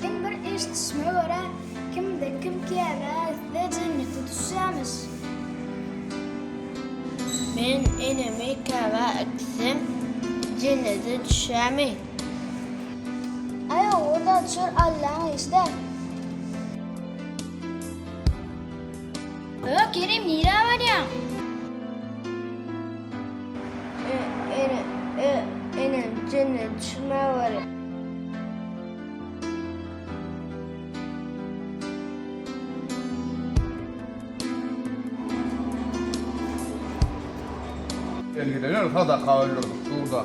Ben bir istisme göre kimde kim kiyemez de cennete düşeceğimiz. Men enemi kava aksem cennete düşemi. Ay orada çür Allah'ın işte. Kerim nira var ya. Enem cennet düşme var. Elgilener sadaka ölürdük şurada.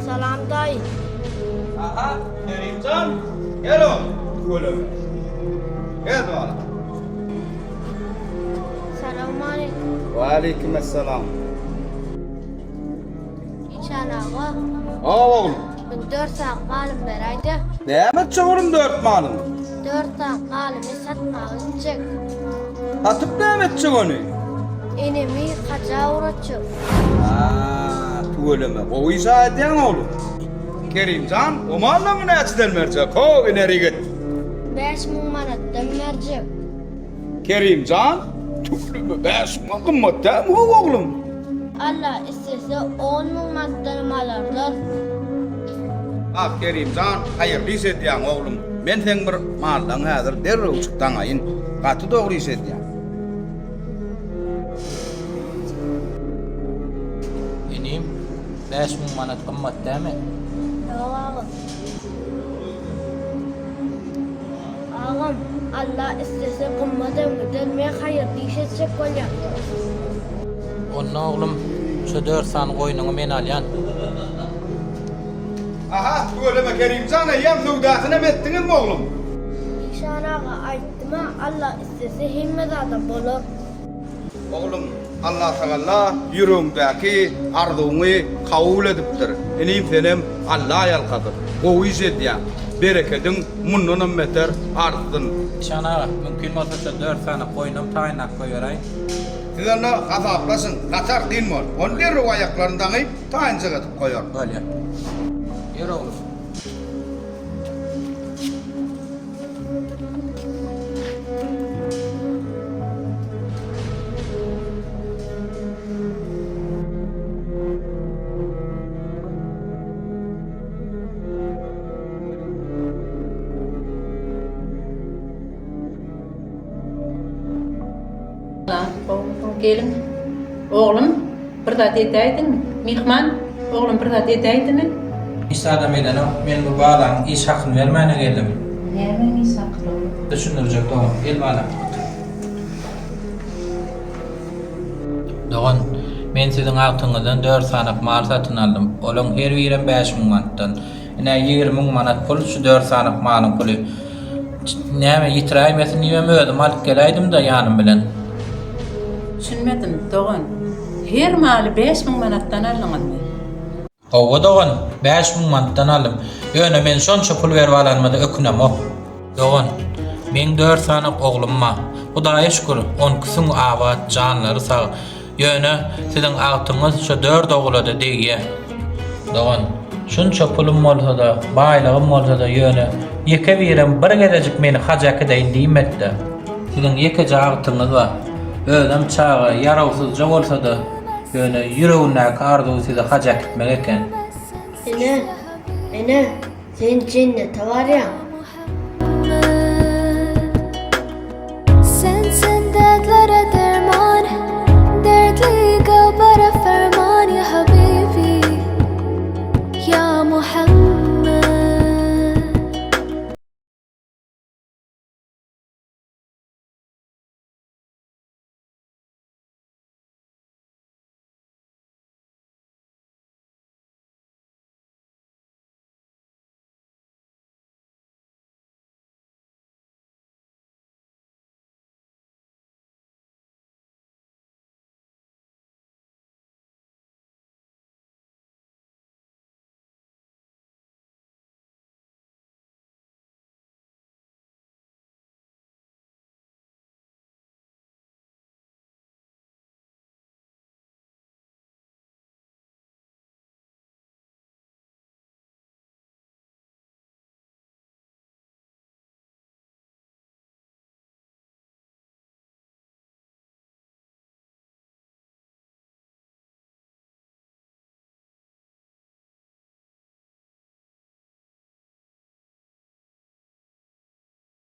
Salam dayı. Aha, Kerimcan, gel oğlum. Oğlum. Gel bana. Selamun aleyküm. Ve aleykümselam. İçan ağa. Aa oğlum. Ben 4 saat malım veraydı. Ne yapacak oğlum 4 malını? 4 saat malımı satmak için. Atıp ne yapacak onu? Enemi kaça uğraşacak. Haa, tuğuleme. O izah ediyen oğlum. Kerimcan, o malla mı ne açıdan verecek? O ineri git. 5.000 manattan verecek. Kerimcan, tuğuleme 5 kımmet değil mi oğlum? Allah istese 10.000 manattan alırlar. Bak Kerimcan, hayırlı hissediyen oğlum. Ben sen bir maldan hazır derrev çıktan ayın. Katı doğru hissediyen. İneyim 5.000 manat kımmet değil mi? Yok ağam. Ağam Allah istese kımmadan ödenmeye hayırlı iş edecek olyan. Onun oğlum şu 4 san koyununu men alyan. Aha, tuğuleme Kerimcan, yem sevdasını mettiniz mi oğlum? İşan ağa ayttım ha Allah istese himmet adam olur. Oğlum Allah Teala yüreğimdeki arzunu kabul ediptir. Enim senem Allah yalkadır. O izediyen bereketin munnunun beter arzdın. İşan ağa mümkün olsa şu 4 sanı koyunum taynak koyarayım. Siz onu gazaplasın, kaçar din mol. Onu derru ayaklarından ip tayince katıp koyar. Böyle. Yürü oğlum. Gelin. Oğlum, bir zat edeydin mi? Mihman, oğlum bir zat edeydin mi? İşte adam eden o, ben bu bağlan iş hakkını vermeyene geldim. Nereden iyi saklı oğlum? Düşündürecek doğum, el bağlan. Doğan, men sizin altınızdan 4 sanık mal satın aldım. Olun her birim 5.000 manattan. Yine 20.000 manat pul, şu 4 sanık malın pulu. Näme yitiraymesin diýmem özüm alyp geläýdim da ýanym bilen. Düşünmedim Doğan. Her malı 5.000 manattan alındı. Owa Doğan, 5.000 manattan aldım. Ýöne men şonça pul berip alanmady ökünem ok. Doğan, men 4 sanık oglumma. Hudaýa şükür, 10 kysyn awat, janlary sag. Ýöne siziň agtyňyz şu 4 oglada diýe. Doğan, şunça pulum bolsa da, baýlygym bolsa da ýöne ýeke birim bir gelecek meni hajak edeýin diýmekde. Siziň ýeke agtyňyz bar. Özüm çağı yarawsyzca bolsa da ýöne ýüregindäki arzuw sizi hajak etmek eken. Ene, sen cennete var ya.